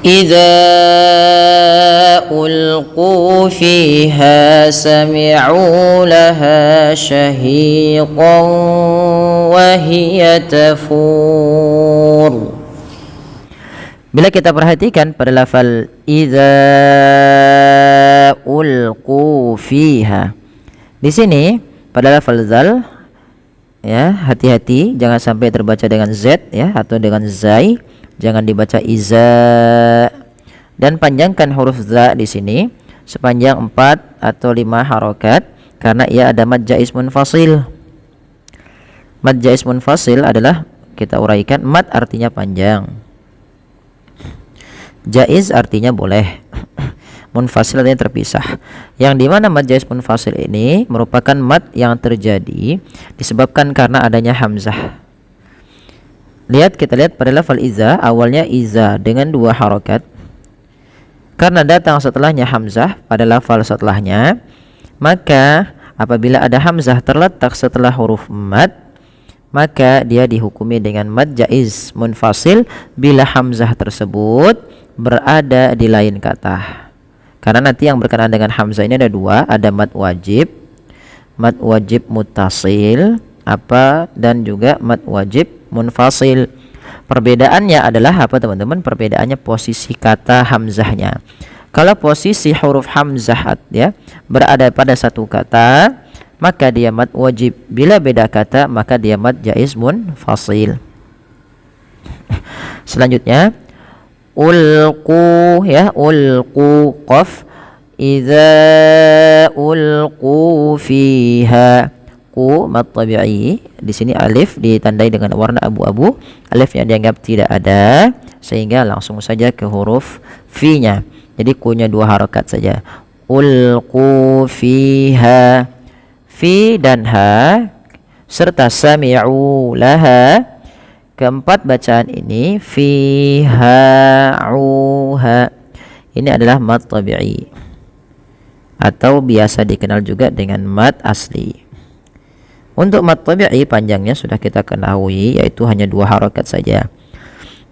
إذا ألقوا فيها سمعوا لها شهيقا وهي تفور. Bila kita perhatikan pada lafal idza ulqu fiha, di sini pada lafal zal, ya, hati-hati jangan sampai terbaca dengan z, ya, atau dengan zai, jangan dibaca iza, dan panjangkan huruf za di sini sepanjang 4 atau 5 harokat karena ia ada mad jaiz munfasil. Mad jaiz munfasil adalah, kita uraikan, mad artinya panjang, jaiz artinya boleh, munfasil artinya terpisah. Yang dimana mad jaiz munfasil ini merupakan mad yang terjadi disebabkan karena adanya hamzah. Kita lihat pada lafal iza, awalnya iza dengan 2 harokat. Karena datang setelahnya hamzah pada lafal setelahnya, maka apabila ada hamzah terletak setelah huruf mad, maka dia dihukumi dengan mad jaiz munfasil bila hamzah tersebut berada di lain kata. Karena nanti yang berkenaan dengan hamzah ini ada 2, ada mad wajib muttasil dan juga mad wajib munfasil. Perbedaannya adalah apa, teman-teman? Perbedaannya posisi kata hamzahnya. Kalau posisi huruf hamzah, ya, berada pada satu kata, maka dia mad wajib. Bila beda kata, maka dia mad jaiz munfasil. Selanjutnya ulqu, ya, ulqu qaf, idza ulqu fiha, ku mad tabi'i. Di sini alif ditandai dengan warna abu-abu, alifnya dianggap tidak ada sehingga langsung saja ke huruf fi-nya. Jadi ku-nya 2 harakat saja. Ulqu fiha, fi dan ha serta sami'u laha. Keempat bacaan ini fiha uha, ini adalah mad tabi'i atau biasa dikenal juga dengan mad asli. Untuk mad tabi'i panjangnya sudah kita ketahui, yaitu hanya 2 harakat saja.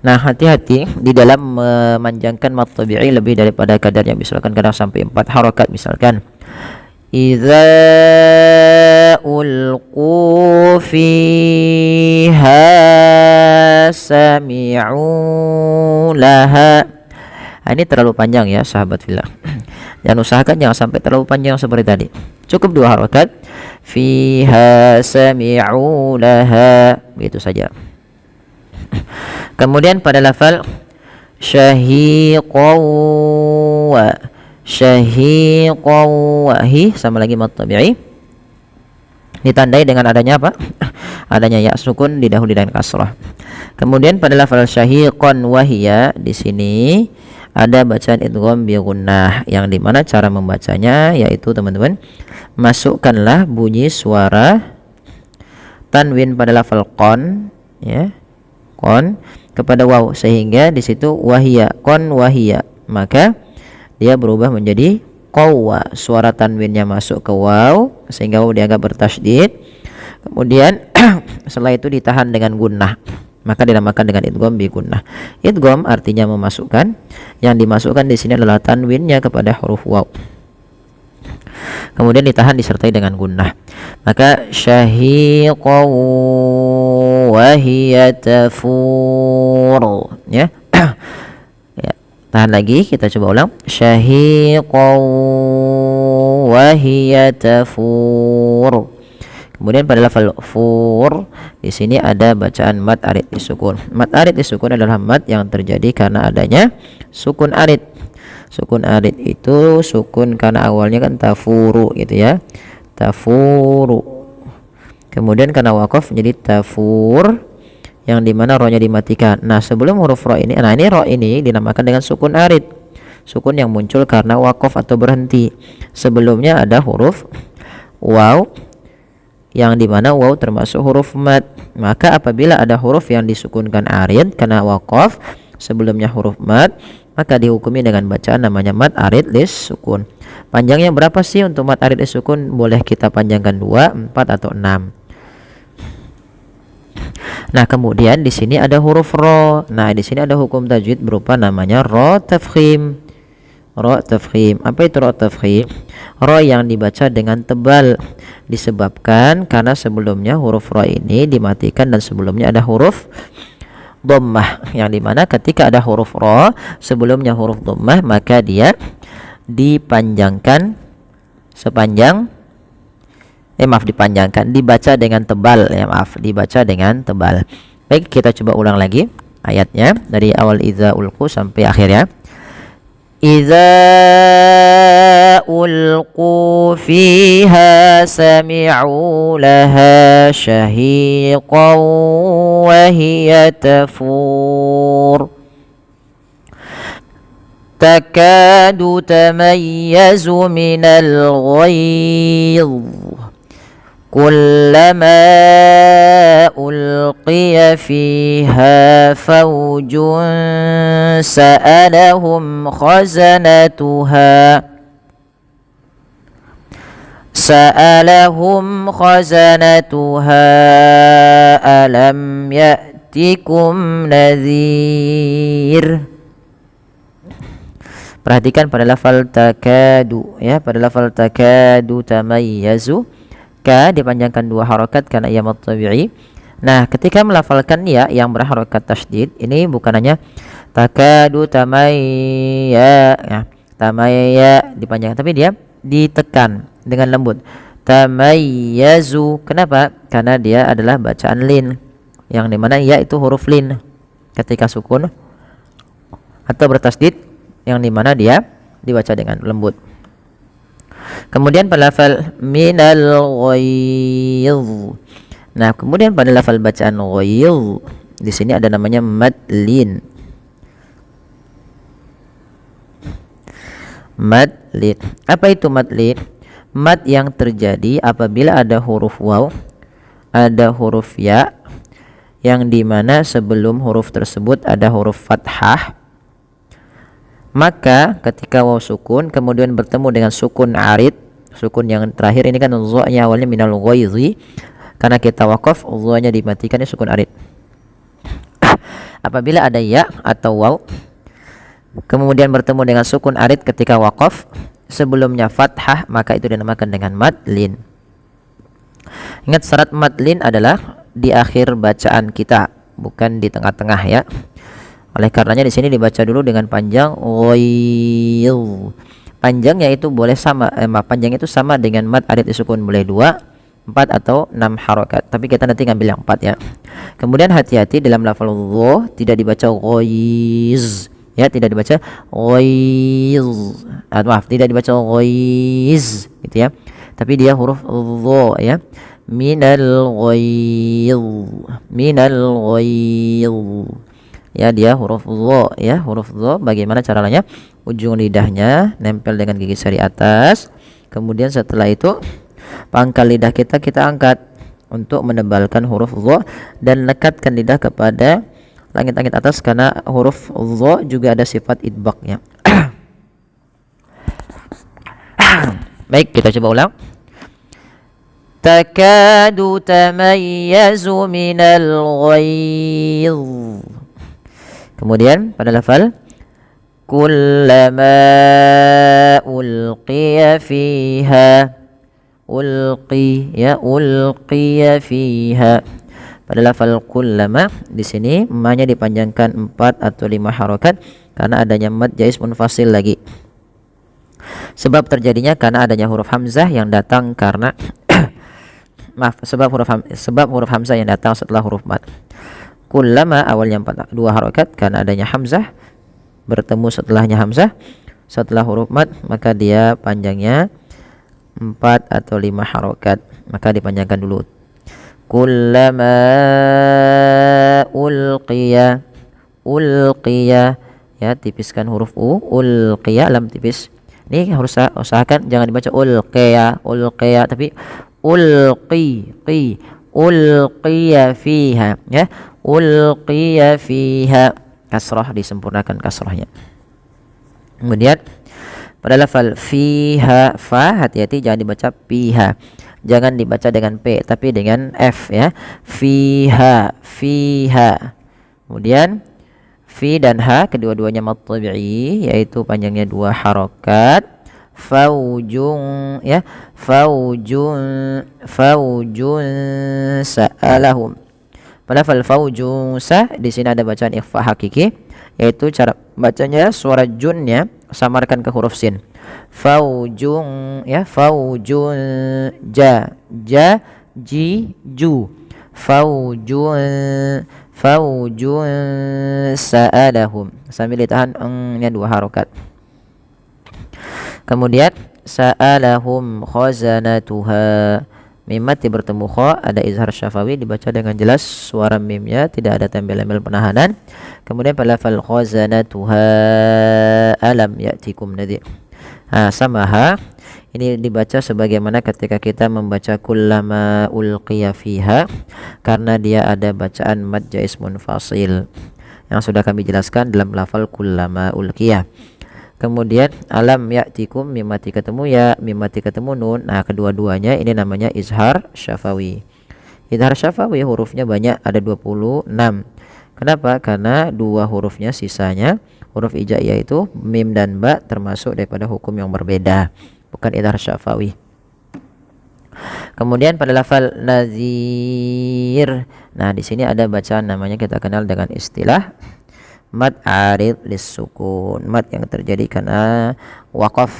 Nah, hati-hati di dalam memanjangkan mad tabi'i lebih daripada kadarnya, misalkan kadang sampai 4 harakat. Misalkan idza ulqu fiha sami'u laha. Ini terlalu panjang, ya sahabat fillah. Jangan usahakan jangan sampai terlalu panjang seperti tadi. Cukup 2 harakat. Fiha sami'u laha, begitu saja. Kemudian pada lafal syahiqaw wa, syahiqaw wa, hi sama lagi mad tabi'i, ditandai dengan adanya apa? Adanya ya sukun didahului dengan kasrah. Kemudian pada lafal syahiqan wahia, di sini ada bacaan idgham bi gunnah, yang dimana cara membacanya yaitu, teman-teman, masukkanlah bunyi suara tanwin pada lafal qon, ya, qon, kepada waw, sehingga di situ wahia, qon wahia, maka dia berubah menjadi qawwa. Suara tanwinnya masuk ke waw sehingga waw dianggap bertasydid. Kemudian setelah itu ditahan dengan gunnah, maka dinamakan dengan idgham bi gunnah. Idgham artinya memasukkan, yang dimasukkan di sini adalah tanwinnya kepada huruf waw, kemudian ditahan disertai dengan gunnah. Maka syahiqaw wa hiya tafur, ya. Ya, tahan lagi, kita coba ulang. Syahiqaw wa hiya tafur. Kemudian pada lafal fur, di sini ada bacaan mad arid disukun. Mad arid disukun adalah mad yang terjadi karena adanya sukun arid. Sukun arid itu sukun karena awalnya kan tafuru, gitu ya, tafuru. Kemudian karena waqaf menjadi tafur, yang dimana rohnya dimatikan. Nah, sebelum huruf roh ini, nah ini roh ini dinamakan dengan sukun arid, sukun yang muncul karena waqaf atau berhenti. Sebelumnya ada huruf waw, yang dimana waw termasuk huruf mad. Maka apabila ada huruf yang disukunkan arid karena waqaf, sebelumnya huruf mad, maka dihukumi dengan bacaan namanya mad arid lis sukun. Panjangnya berapa sih untuk mad arid lis sukun? Boleh kita panjangkan 2, 4 atau 6. Nah, kemudian di sini ada huruf ro. Nah, di sini ada hukum tajwid berupa namanya ro tafkhim. Ro tafkhim. Apa itu ro tafkhim? Ro yang dibaca dengan tebal disebabkan karena sebelumnya huruf ro ini dimatikan dan sebelumnya ada huruf dhammah, yang dimana ketika ada huruf ro sebelumnya huruf dhammah maka dia dipanjangkan sepanjang dibaca dengan tebal ya, dibaca dengan tebal. Baik, kita coba ulang lagi ayatnya dari awal idza ulqu sampai akhirnya. Idza ulqu fiha sami'u laha syahiqan wa hiya tafur takadu tamayyazu minal ghayz كلما ألقي فيها فوج سألهم خزنتها ألم يأتكم نذير. Perhatikan pada lafal takadu ya, pada lafal takadu tamayyazu, ka dipanjangkan 2 harokat karena ia mad tabi'i. Nah, ketika melafalkan ya yang berharokat tasydid, ini bukan hanya takadu tamayya ya, tamayya dipanjangkan, tapi dia ditekan dengan lembut. Tamayyazu. Kenapa? Karena dia adalah bacaan lin, yang dimana ya itu huruf lin ketika sukun atau bertasydid, yang dimana dia dibaca dengan lembut. Kemudian pada lafal minal ghayz. Nah, kemudian pada lafal bacaan ghayz di sini ada namanya mad lin. Mad lin. Apa itu mad lin? Mad yang terjadi apabila ada huruf waw, ada huruf ya, yang dimana sebelum huruf tersebut ada huruf fathah. Maka ketika waw sukun kemudian bertemu dengan sukun arid, sukun yang terakhir ini kan dha-nya awalnya minal ghaizi, karena kita wakaf dha-nya dimatikan, ini sukun arid. Apabila ada ya atau waw kemudian bertemu dengan sukun arid ketika wakaf sebelumnya fathah, maka itu dinamakan dengan mad lin. Ingat, syarat mad lin adalah di akhir bacaan kita, bukan di tengah-tengah ya. Oleh karenanya di sini dibaca dulu dengan panjang ghayz. Panjangnya itu boleh sama, panjang itu sama dengan mad arid disukun, boleh 2, 4 atau 6 harokat. Tapi kita nanti ngambil yang 4 ya. Kemudian hati-hati dalam lafal dha tidak dibaca ghayz ya, tidak dibaca ghayz. Maaf, tidak dibaca ghayz gitu ya. Tapi dia huruf dha ya. Minal ghayz. Ya, dia huruf dha ya, huruf dha. Bagaimana caranya? Ujung lidahnya nempel dengan gigi sari atas. Kemudian setelah itu pangkal lidah kita angkat untuk menebalkan huruf dha dan lekatkan lidah kepada langit-langit atas, karena huruf dha juga ada sifat idbaqnya. Baik, kita coba ulang. Takadu tamayyazu minal ghayz. Kemudian pada lafal kullama ulqiya fiha, ulqi ya, ulqiya fiha. Pada lafal kullama di sini ma-nya dipanjangkan 4 atau 5 harokat karena adanya mad jaiz munfasil lagi. Sebab terjadinya karena adanya huruf hamzah yang datang karena maaf, sebab huruf hamzah yang datang setelah huruf mad. Kullama awalnya 2 harokat karena adanya hamzah, bertemu setelahnya hamzah setelah huruf mad, maka dia panjangnya 4 atau 5 harokat, maka dipanjangkan dulu. Kullama ulqiya, ulqiya ya, tipiskan huruf u, ulqiya lam tipis. Ini harus usahakan jangan dibaca ulqiya, ulqiya, tapi ulqi, qi, ulqiya fiha ya, ulqiya fiha, kasrah disempurnakan kasrahnya. Kemudian pada lafal fiha, fa hati-hati jangan dibaca piha. Jangan dibaca dengan P tapi dengan F ya. Fiha, fiha. Kemudian fi dan ha kedua-duanya mad tabi'i yaitu panjangnya 2 harokat. Faujun ya, faujun sa'alahum. Pada fal faujun sa di sini ada bacaan ikhfa hakiki yaitu cara bacanya suara junnya samarkan ke huruf sin. Faujun ya, faujun ja ji ju. Faujun sa'alahum sambil ditahan nya 2 harokat. Kemudian sa'alahum khazanatuha. Mim mati bertemu kha, ada izhar syafawi dibaca dengan jelas suara mimnya tidak ada tembel-tembel penahanan. Kemudian pada lafal khazanatuha alam ya'tikum nadhir. Sama ha ini dibaca sebagaimana ketika kita membaca kullama ulqiya fiha karena dia ada bacaan mad jaiz munfasil yang sudah kami jelaskan dalam lafal kullama ulqiya. Kemudian alam ya'tikum mim mati ketemu ya, mim mati ketemu nun. Nah, kedua-duanya ini namanya izhar syafawi. Izhar syafawi hurufnya banyak, ada 26. Kenapa? Karena 2 hurufnya sisanya huruf hijaiyah itu mim dan ba termasuk daripada hukum yang berbeda, bukan izhar syafawi. Kemudian pada lafal nazir. Nah, di sini ada bacaan namanya kita kenal dengan istilah mad arid lis-sukun, mad yang terjadi karena waqaf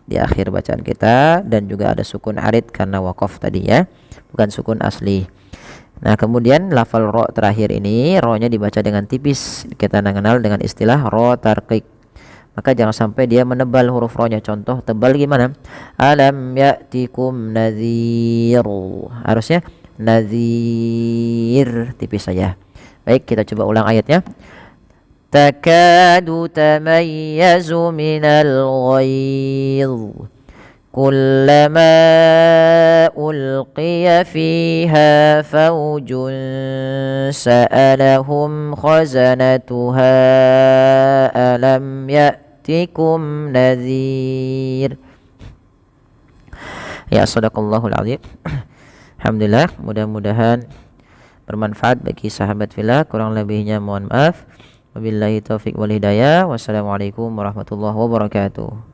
di akhir bacaan kita dan juga ada sukun arid karena waqaf tadi ya, bukan sukun asli. Nah, kemudian lafal ro terakhir ini ro-nya dibaca dengan tipis, kita kenal dengan istilah ro tarqiq. Maka jangan sampai dia menebal huruf ro-nya. Contoh tebal gimana? Alam ya'tikum nadhir. Harusnya nadhir tipis saja. Baik, kita coba ulang ayatnya. Takadu tamayyazu minal ghayz kullama ulqiya fiha faujun sa'alahum khazanatuha alam ya'tikum nadhir. Ya, sadaqallahul azim. Alhamdulillah, mudah-mudahan bermanfaat bagi sahabat fillah. Kurang lebihnya mohon maaf. Wabillahi taufiq wal hidayah. Wassalamualaikum warahmatullahi wabarakatuh.